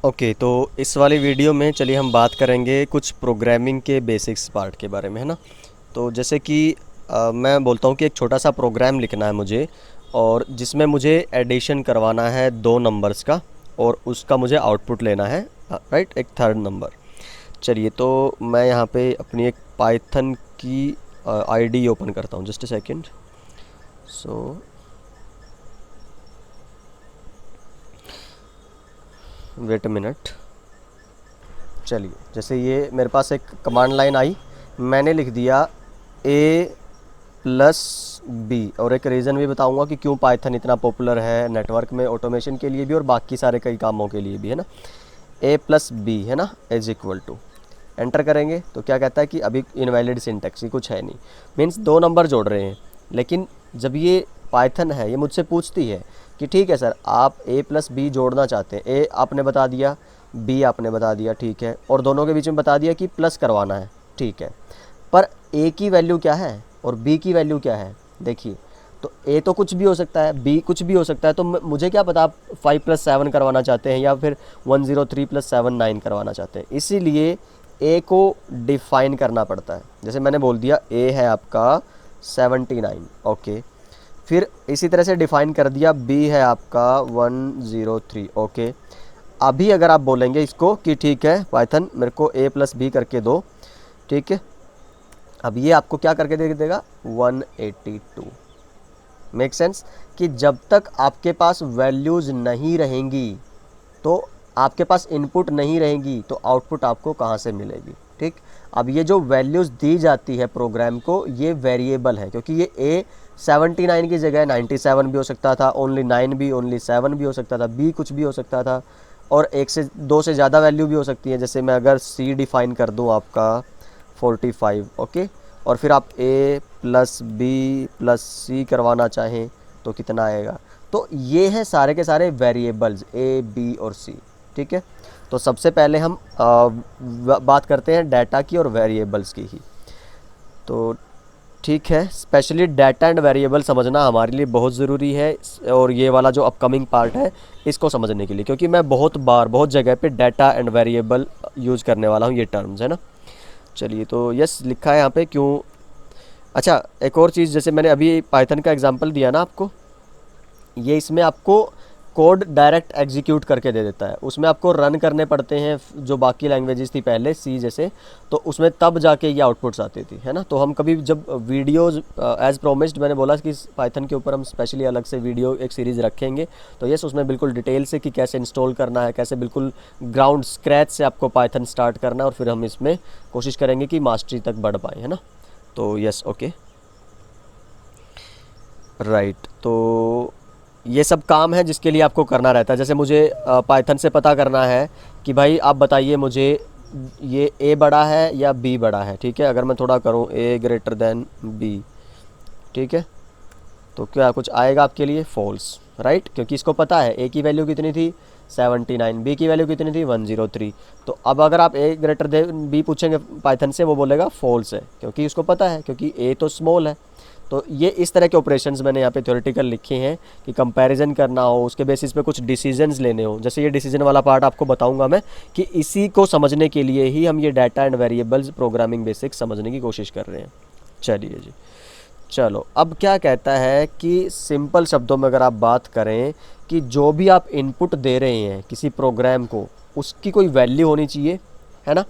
Okay, तो इस वाली वीडियो में चलिए हम बात करेंगे कुछ प्रोग्रामिंग के बेसिक्स पार्ट के बारे में, है ना। तो जैसे कि मैं बोलता हूँ कि एक छोटा सा प्रोग्राम लिखना है मुझे, और जिसमें मुझे एडिशन करवाना है दो नंबर्स का, और उसका मुझे आउटपुट लेना है, राइट, एक थर्ड नंबर। चलिए, तो मैं यहाँ पे अपनी एक पाइथन की आईडी ओपन करता हूँ, just a second. So wait a minute. चलिए, जैसे ये मेरे पास एक कमांड लाइन आई, मैंने लिख दिया ए प्लस बी, और एक रीज़न भी बताऊंगा कि क्यों पाइथन इतना पॉपुलर है नेटवर्क में ऑटोमेशन के लिए भी और बाकी सारे कई कामों के लिए भी, है ना। ए प्लस बी, है ना, इज इक्वल टू, एंटर करेंगे तो क्या कहता है कि अभी इनवैलिड सिंटैक्स, ये कुछ है नहीं, मीन्स दो नंबर जोड़ रहे हैं। लेकिन जब ये पाइथन है, ये मुझसे पूछती है कि ठीक है सर, आप ए प्लस बी जोड़ना चाहते हैं, ए आपने बता दिया, बी आपने बता दिया, ठीक है, और दोनों के बीच में बता दिया कि प्लस करवाना है, ठीक है, पर ए की वैल्यू क्या है और बी की वैल्यू क्या है, देखिए। तो ए तो कुछ भी हो सकता है, बी कुछ भी हो सकता है, तो मुझे क्या पता आप 5+7 करवाना चाहते हैं या फिर 103+7 9 करवाना चाहते हैं। इसीलिए ए को डिफ़ाइन करना पड़ता है। जैसे मैंने बोल दिया ए है आपका 79, ओके। फिर इसी तरह से डिफ़ाइन कर दिया बी है आपका 103, ओके। अभी अगर आप बोलेंगे इसको कि ठीक है पाइथन, मेरे को ए प्लस बी करके दो, ठीक है, अब ये आपको क्या करके दे देगा, 182। मेक सेंस कि जब तक आपके पास वैल्यूज़ नहीं रहेंगी, तो आपके पास इनपुट नहीं रहेंगी, तो आउटपुट आपको कहाँ से मिलेगी, ठीक। अब ये जो वैल्यूज़ दी जाती है प्रोग्राम को, ये वेरिएबल है, क्योंकि ये ए 79 की जगह 97 भी हो सकता था, ओनली 9 भी, ओनली 7 भी हो सकता था, बी कुछ भी हो सकता था, और एक से दो से ज़्यादा वैल्यू भी हो सकती है। जैसे मैं अगर सी डिफ़ाइन कर दूँ आपका 45, ओके, और फिर आप ए प्लस बी प्लस सी करवाना चाहें तो कितना आएगा। तो ये है सारे के सारे वेरिएबल्स ए बी और सी, ठीक है। तो सबसे पहले हम बात करते हैं डाटा की और वेरिएबल्स की ही। तो ठीक है, स्पेशली डाटा एंड वेरिएबल समझना हमारे लिए बहुत ज़रूरी है, और ये वाला जो अपकमिंग पार्ट है इसको समझने के लिए, क्योंकि मैं बहुत बार बहुत जगह पे डाटा एंड वेरिएबल यूज़ करने वाला हूँ, ये टर्म्स, है ना। चलिए, तो यस लिखा है यहाँ पे, क्यों। अच्छा, एक और चीज़, जैसे मैंने अभी पाइथन का एग्जांपल दिया ना आपको, ये इसमें आपको कोड डायरेक्ट एग्जीक्यूट करके दे देता है, उसमें आपको रन करने पड़ते हैं जो बाकी लैंग्वेजेस थी पहले, सी जैसे, तो उसमें तब जाके ये आउटपुट्स आती थी, है ना। तो हम कभी जब वीडियोज़ एज प्रोमिस्ड, मैंने बोला कि पाइथन के ऊपर हम स्पेशली अलग से वीडियो एक सीरीज़ रखेंगे, तो यस उसमें बिल्कुल डिटेल से कि कैसे इंस्टॉल करना है, कैसे बिल्कुल ग्राउंड स्क्रैच से आपको पाइथन स्टार्ट करना है, और फिर हम इसमें कोशिश करेंगे कि मास्टरी तक बढ़ पाए, है ना। तो यस, ओके, राइट। तो ये सब काम है जिसके लिए आपको करना रहता है। जैसे मुझे पाइथन से पता करना है कि भाई आप बताइए मुझे, ये ए बड़ा है या बी बड़ा है, ठीक है। अगर मैं थोड़ा करूँ ए ग्रेटर देन बी, ठीक है, तो क्या कुछ आएगा आपके लिए, फॉल्स, राइट, क्योंकि इसको पता है ए की वैल्यू कितनी थी 79, बी की वैल्यू कितनी थी 103। तो अब अगर आप ए ग्रेटर देन बी पूछेंगे पाइथन से, वो बोलेगा फॉल्स है, क्योंकि उसको पता है, क्योंकि ए तो स्मॉल है। तो ये इस तरह के ऑपरेशंस मैंने यहाँ पे थ्योरेटिकल लिखे हैं कि कंपैरिजन करना हो, उसके बेसिस पे कुछ डिसीजंस लेने हो। जैसे ये डिसीजन वाला पार्ट आपको बताऊंगा मैं, कि इसी को समझने के लिए ही हम ये data and variables programming basics समझने की कोशिश कर रहे हैं। चलिए जी, चलो अब क्या कहता है कि सिंपल शब्दों में अगर आप बात करें कि जो भी आप इनपुट दे रहे हैं किसी प्रोग्राम को, उसकी कोई वैल्यू होनी चाहिए, है ना।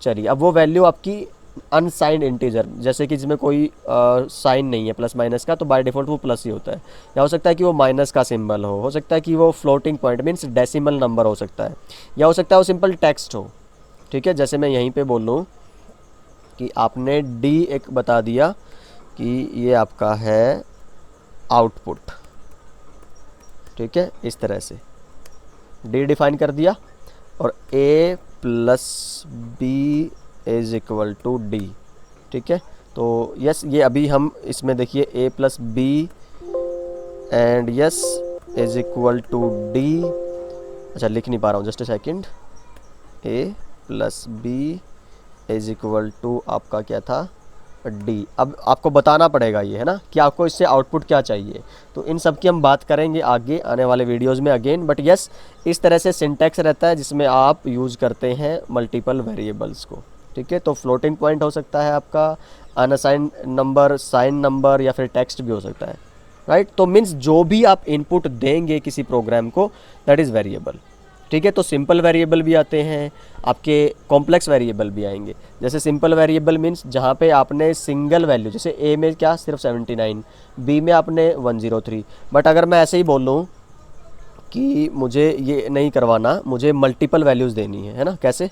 चलिए, अब वो वैल्यू आपकी अनसाइंड इंटीजर, जैसे कि जिसमें कोई साइन नहीं है प्लस माइनस का, तो बाय डिफ़ॉल्ट वो प्लस ही होता है। या हो सकता है कि वो माइनस का सिंबल हो सकता है कि वो floating point means decimal number हो सकता है, या हो सकता है वो सिंपल टेक्स्ट हो, ठीक है। जैसे मैं यहीं पे बोल लूँ कि आपने डी एक बता दिया कि ये आपका है आउटपुट, ठीक है, इस तरह से डी डिफाइन कर दिया, और A plus B is equal to D, ठीक है। तो यस, ये अभी हम इसमें देखिए A plus B and yes is equal to D. अच्छा, लिख नहीं पा रहा हूँ, just a second. A plus B is equal to आपका क्या था, डी। अब आपको बताना पड़ेगा ये, है ना, कि आपको इससे आउटपुट क्या चाहिए। तो इन सब की हम बात करेंगे आगे आने वाले वीडियोस में अगेन, बट यस इस तरह से सिंटैक्स रहता है जिसमें आप यूज़ करते हैं मल्टीपल वेरिएबल्स को। ठीक है, तो फ्लोटिंग पॉइंट हो सकता है आपका, अनअसाइंड नंबर, साइन नंबर, या फिर टेक्स्ट भी हो सकता है, राइट। तो मीन्स जो भी आप इनपुट देंगे किसी प्रोग्राम को दैट इज़ वेरिएबल। ठीक है, तो सिंपल वेरिएबल भी आते हैं आपके, कॉम्प्लेक्स वेरिएबल भी आएंगे। जैसे सिंपल वेरिएबल मीन्स जहाँ पे आपने सिंगल वैल्यू, जैसे ए में क्या सिर्फ 79, बी में आपने 103, बट अगर मैं ऐसे ही बोल लूँ कि मुझे ये नहीं करवाना, मुझे मल्टीपल वैल्यूज़ देनी है ना, कैसे,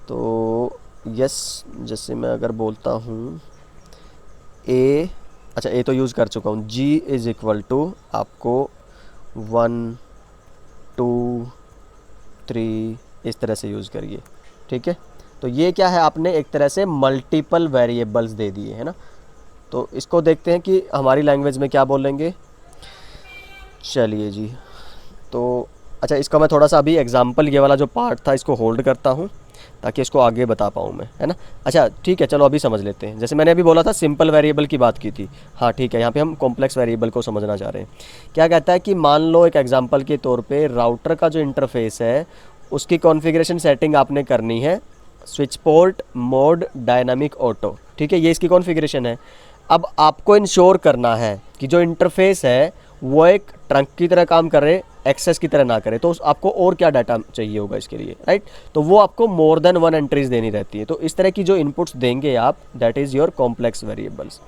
तो यस जैसे मैं अगर बोलता हूँ ए, अच्छा ए तो यूज़ कर चुका हूँ, जी इज़ इक्वल टू आपको 1 2 3 इस तरह से यूज़ करिए। ठीक है, तो ये क्या है, आपने एक तरह से मल्टीपल वेरिएबल्स दे दिए, है ना। तो इसको देखते हैं कि हमारी लैंग्वेज में क्या बोलेंगे। चलिए जी, तो अच्छा इसका मैं थोड़ा सा अभी एग्जांपल, ये वाला जो पार्ट था इसको होल्ड करता हूँ ताकि इसको आगे बता पाऊँ मैं, है ना। अच्छा ठीक है, चलो अभी समझ लेते हैं। जैसे मैंने अभी बोला था सिंपल वेरिएबल की बात की थी, हाँ ठीक है, यहाँ पे हम कॉम्प्लेक्स वेरिएबल को समझना चाह रहे हैं। क्या कहता है कि मान लो एक एग्जांपल के तौर पे राउटर का जो इंटरफेस है उसकी कॉन्फ़िगरेशन सेटिंग आपने करनी है switch port mode dynamic auto. ठीक है, ये इसकी कॉन्फ़िगरेशन है। अब आपको इंश्योर करना है कि जो इंटरफेस है वो एक ट्रंक की तरह काम करे, एक्सेस की तरह ना करे। तो आपको और क्या डाटा चाहिए होगा इसके लिए, राइट। तो वो आपको मोर देन 1 एंट्रीज देनी रहती है। तो इस तरह की जो इनपुट्स देंगे आप, that is your complex variables.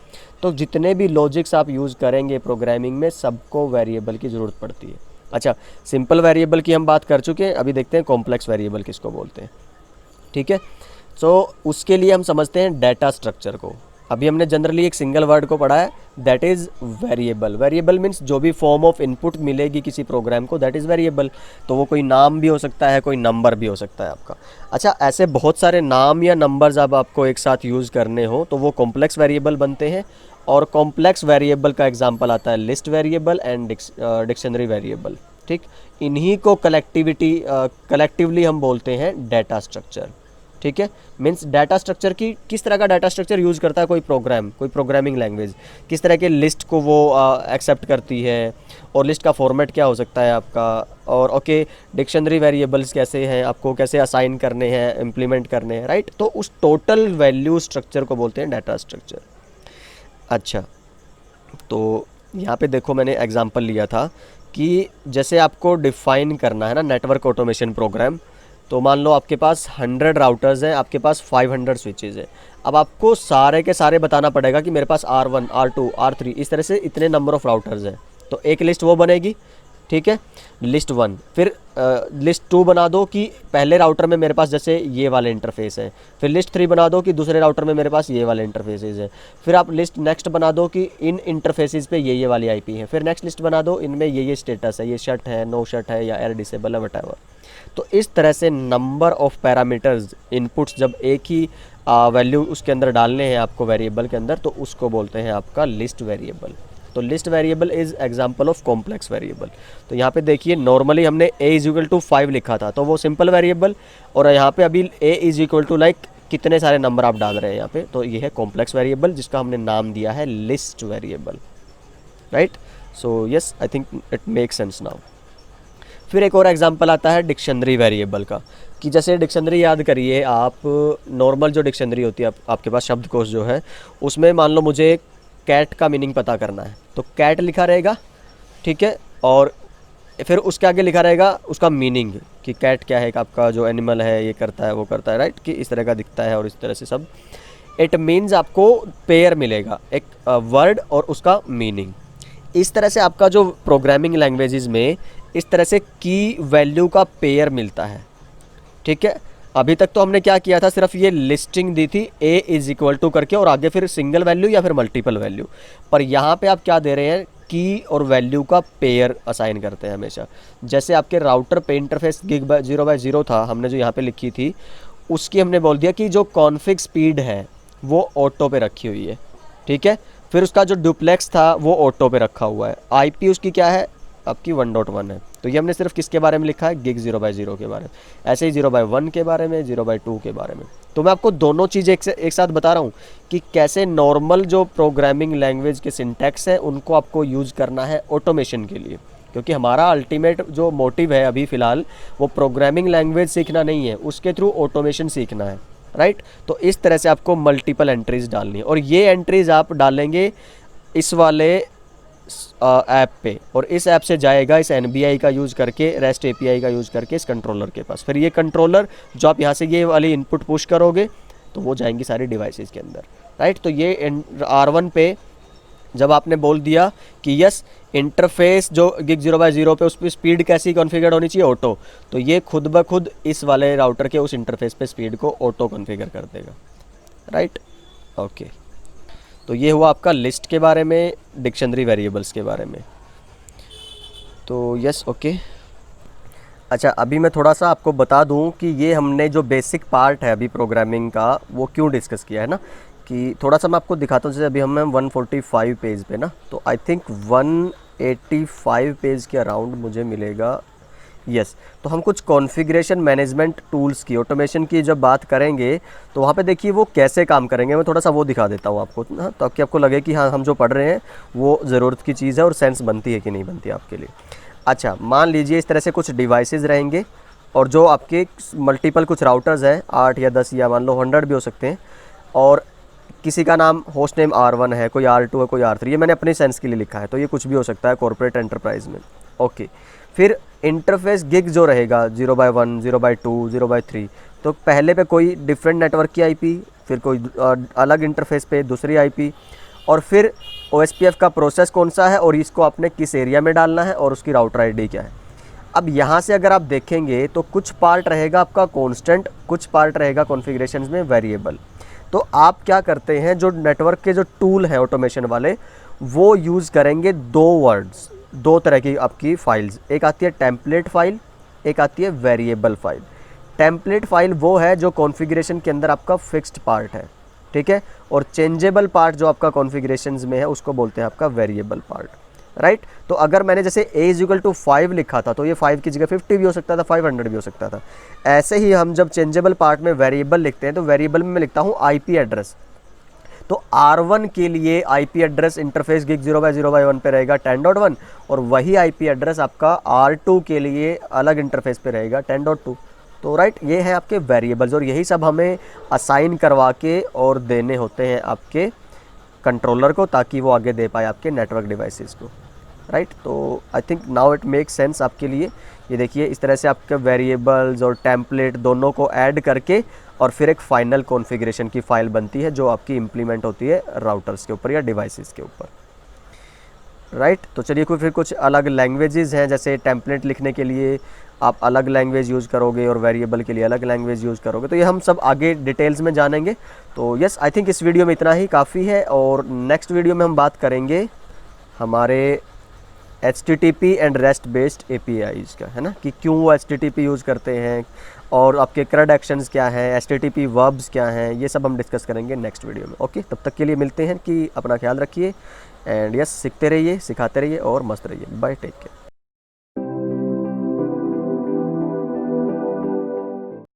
तो जितने भी लॉजिक्स आप यूज़ करेंगे प्रोग्रामिंग में, सबको वेरिएबल की ज़रूरत पड़ती है। अच्छा, सिंपल वेरिएबल की हम बात कर चुके हैं, अभी देखते हैं कॉम्प्लेक्स वेरिएबल किसको बोलते हैं। ठीक है, सो उसके लिए हम समझते हैं डाटा स्ट्रक्चर को। अभी हमने जनरली एक सिंगल वर्ड को पढ़ा है, that is variable. Variable means जो भी फॉर्म ऑफ इनपुट मिलेगी किसी प्रोग्राम को, दैट इज़ वेरिएबल। तो वो कोई नाम भी हो सकता है, कोई नंबर भी हो सकता है आपका। अच्छा, ऐसे बहुत सारे नाम या नंबर्स अब आपको एक साथ यूज़ करने हो तो वो कॉम्प्लेक्स वेरिएबल बनते हैं। और कॉम्प्लेक्स वेरिएबल का एग्जांपल आता है list variable and dictionary variable. ठीक, इन्हीं को कलेक्टिवली हम बोलते हैं डाटा स्ट्रक्चर। ठीक है, मीन्स डाटा स्ट्रक्चर की किस तरह का डाटा स्ट्रक्चर यूज़ करता है कोई प्रोग्राम, कोई प्रोग्रामिंग लैंग्वेज, किस तरह के लिस्ट को वो एक्सेप्ट करती है, और लिस्ट का फॉर्मेट क्या हो सकता है आपका, और ओके डिक्शनरी वेरिएबल्स कैसे हैं, आपको कैसे असाइन करने हैं, इम्प्लीमेंट करने हैं, राइट। तो उस टोटल वैल्यू स्ट्रक्चर को बोलते हैं डाटा स्ट्रक्चर। अच्छा, तो यहाँ पे देखो मैंने एग्जांपल लिया था कि जैसे आपको डिफ़ाइन करना है ना नेटवर्क ऑटोमेशन प्रोग्राम। तो मान लो आपके पास 100 राउटर्स हैं, आपके पास 500 स्विचेज़ हैं। अब आपको सारे के सारे बताना पड़ेगा कि मेरे पास R1 R2 R3 इस तरह से इतने नंबर ऑफ़ राउटर्स हैं। तो एक लिस्ट वो बनेगी, ठीक है, लिस्ट 1। फिर लिस्ट 2 बना दो कि पहले राउटर में मेरे पास जैसे ये वाले इंटरफेस है। फिर लिस्ट 3 बना दो कि दूसरे राउटर में मेरे पास ये वाले इंटरफेसेस है। फिर आप लिस्ट नेक्स्ट बना दो कि इन इंटरफेसेस पे ये वाली आईपी है। फिर नेक्स्ट लिस्ट बना दो इनमें ये स्टेटस है, ये शट है, नो शट है, या एयर डिसेबल है, वटएवर। तो इस तरह से नंबर ऑफ़ पैरामीटर्स इनपुट्स जब एक ही वैल्यू उसके अंदर डालने हैं आपको वेरिएबल के अंदर, तो उसको बोलते हैं आपका लिस्ट वेरिएबल। तो list variable is example of complex variable. तो यहाँ पे देखिए नॉर्मली हमने a इज इक्वल टू 5 लिखा था, तो वो सिंपल वेरिएबल, और यहाँ पे अभी a is equal to like कितने सारे नंबर आप डाल रहे हैं यहाँ पे, तो ये है कॉम्प्लेक्स वेरिएबल जिसका हमने नाम दिया है list variable, right. So yes, I think it make sense now. फिर एक और एग्जांपल आता है डिक्शनरी वेरिएबल का, कि जैसे डिक्शनरी याद करिए आप, नॉर्मल जो डिक्शनरी होती है आपके पास शब्दकोश जो है, उसमें मान लो मुझे कैट का मीनिंग पता करना है, तो कैट लिखा रहेगा, ठीक है, और फिर उसके आगे लिखा रहेगा उसका मीनिंग कि कैट क्या है, आपका जो एनिमल है ये करता है वो करता है, राइट, कि इस तरह का दिखता है और इस तरह से सब। इट मीन्स आपको पेयर मिलेगा, एक वर्ड और उसका मीनिंग। इस तरह से आपका जो प्रोग्रामिंग लैंग्वेजेस में इस तरह से की वैल्यू का पेयर मिलता है, ठीक है। अभी तक तो हमने क्या किया था, सिर्फ ये लिस्टिंग दी थी a इज इक्वल टू करके, और आगे फिर सिंगल वैल्यू या फिर मल्टीपल वैल्यू। पर यहाँ पे आप क्या दे रहे हैं, की और वैल्यू का पेयर असाइन करते हैं हमेशा। जैसे आपके राउटर पे इंटरफेस gig 0/0 था, हमने जो यहाँ पे लिखी थी उसकी हमने बोल दिया कि जो कॉन्फ़िग स्पीड है वो ऑटो पे रखी हुई है, ठीक है। फिर उसका जो डुप्लेक्स था वो ऑटो पे रखा हुआ है। IP उसकी क्या है, आपकी 1.1 है। तो ये हमने सिर्फ किसके बारे में लिखा है, गिग 0/0 के बारे में। ऐसे ही 0/1 के बारे में, 0/2 के बारे में। तो मैं आपको दोनों चीज़ें एक साथ बता रहा हूँ कि कैसे नॉर्मल जो प्रोग्रामिंग लैंग्वेज के सिंटैक्स है उनको आपको यूज़ करना है ऑटोमेशन के लिए, क्योंकि हमारा अल्टीमेट जो मोटिव है अभी फ़िलहाल वो प्रोग्रामिंग लैंग्वेज सीखना नहीं है, उसके थ्रू ऑटोमेशन सीखना है, राइट। तो इस तरह से आपको मल्टीपल एंट्रीज़ डालनी है, और ये एंट्रीज़ आप डालेंगे इस वाले ऐप पे, और इस ऐप से जाएगा इस NBI का यूज़ करके, REST API का यूज़ करके इस कंट्रोलर के पास। फिर ये कंट्रोलर जो आप यहाँ से ये वाली इनपुट पुश करोगे तो वो जाएंगी सारी डिवाइसेस के अंदर, राइट। तो ये R1 पे जब आपने बोल दिया कि यस इंटरफेस जो गिग 0/0 पे उस पर स्पीड कैसी कॉन्फ़िगर होनी चाहिए, ऑटो, तो ये खुद ब खुद इस वाले राउटर के उस इंटरफेस पे स्पीड को ऑटो कॉन्फ़िगर कर देगा, राइट। ओके, तो ये हुआ आपका लिस्ट के बारे में, डिक्शनरी वेरिएबल्स के बारे में। तो यस, ओके। अच्छा, अभी मैं थोड़ा सा आपको बता दूं कि ये हमने जो बेसिक पार्ट है अभी प्रोग्रामिंग का वो क्यों डिस्कस किया है ना, कि थोड़ा सा मैं आपको दिखाता हूँ। जैसे अभी हम 145 पेज पे ना, तो आई थिंक 185 पेज के अराउंड मुझे मिलेगा, यस। तो हम कुछ कॉन्फ़िगरेशन मैनेजमेंट टूल्स की, ऑटोमेशन की जब बात करेंगे तो वहाँ पे देखिए वो कैसे काम करेंगे। मैं थोड़ा सा वो दिखा देता हूँ आपको ना, ताकि आपको लगे कि हाँ हम जो पढ़ रहे हैं वो ज़रूरत की चीज़ है और सेंस बनती है कि नहीं बनती आपके लिए। अच्छा, मान लीजिए इस तरह से कुछ डिवाइसेस रहेंगे, और जो आपके मल्टीपल कुछ राउटर्स हैं, 8 या 10 या मान लो 100 भी हो सकते हैं, और किसी का नाम होस्ट नेम R1 है, कोई R2 है, कोई R3, ये मैंने अपने सेंस के लिए लिखा है, तो ये कुछ भी हो सकता है कॉर्पोरेट एंटरप्राइज में। ओके, फिर इंटरफेस गिग जो रहेगा 0/1, 0/2, 0/3, तो पहले पे कोई डिफरेंट नेटवर्क की IP, फिर कोई अलग इंटरफेस पे दूसरी IP, और फिर OSPF का प्रोसेस कौन सा है और इसको आपने किस एरिया में डालना है और उसकी राउटर ID क्या है। अब यहाँ से अगर आप देखेंगे तो कुछ पार्ट रहेगा आपका कांस्टेंट, कुछ पार्ट रहेगा कॉन्फ़िगरेशंस में वेरिएबल। तो आप क्या करते हैं, जो नेटवर्क के जो टूल हैं ऑटोमेशन वाले, वो यूज़ करेंगे दो तरह की आपकी फाइल्स। एक आती है टेम्पलेट फाइल, एक आती है वेरिएबल फाइल। टेम्पलेट फाइल वो है जो कॉन्फ़िगरेशन के अंदर आपका फिक्स्ड पार्ट है, ठीक है, और चेंजेबल पार्ट जो आपका कॉन्फ़िगरेशंस में है उसको बोलते हैं आपका वेरिएबल पार्ट, राइट। तो अगर मैंने जैसे A=5 लिखा था तो ये 5 की जगह 50 भी हो सकता था, 500 भी हो सकता था। ऐसे ही हम जब चेंजेबल पार्ट में वेरिएबल लिखते हैं तो वेरिएबल में मैं लिखता हूँ IP एड्रेस। तो R1 के लिए IP एड्रेस इंटरफेस गिग 0/0/1 पे रहेगा 10.1, और वही IP एड्रेस आपका R2 के लिए अलग इंटरफेस पे रहेगा 10.2। तो राइट, ये है आपके वेरिएबल्स, और यही सब हमें असाइन करवा के और देने होते हैं आपके कंट्रोलर को, ताकि वो आगे दे पाए आपके नेटवर्क डिवाइसेस को, राइट। तो I think now it make sense आपके लिए। ये देखिए इस तरह से आपके वेरिएबल्स और टेम्पलेट दोनों को ऐड करके और फिर एक फाइनल कॉन्फ़िगरेशन की फ़ाइल बनती है जो आपकी इम्प्लीमेंट होती है राउटर्स के ऊपर या डिवाइसेस के ऊपर, राइट। तो चलिए फिर कुछ अलग लैंग्वेजेस हैं, जैसे टेम्पलेट लिखने के लिए आप अलग लैंग्वेज यूज़ करोगे और वेरिएबल के लिए अलग लैंग्वेज यूज़ करोगे, तो ये हम सब आगे डिटेल्स में जानेंगे। तो यस, आई थिंक इस वीडियो में इतना ही काफ़ी है, और नेक्स्ट वीडियो में हम बात करेंगे हमारे HTTP and REST based APIs का, है ना, कि क्यों वो HTTP यूज़ करते हैं और आपके CRUD एक्शंस क्या हैं, HTTP वर्ब्स क्या हैं, ये सब हम डिस्कस करेंगे नेक्स्ट वीडियो में। ओके, तब तक के लिए मिलते हैं, कि अपना ख्याल रखिए, एंड यस, सीखते रहिए, सिखाते रहिए और मस्त रहिए। Bye, take care.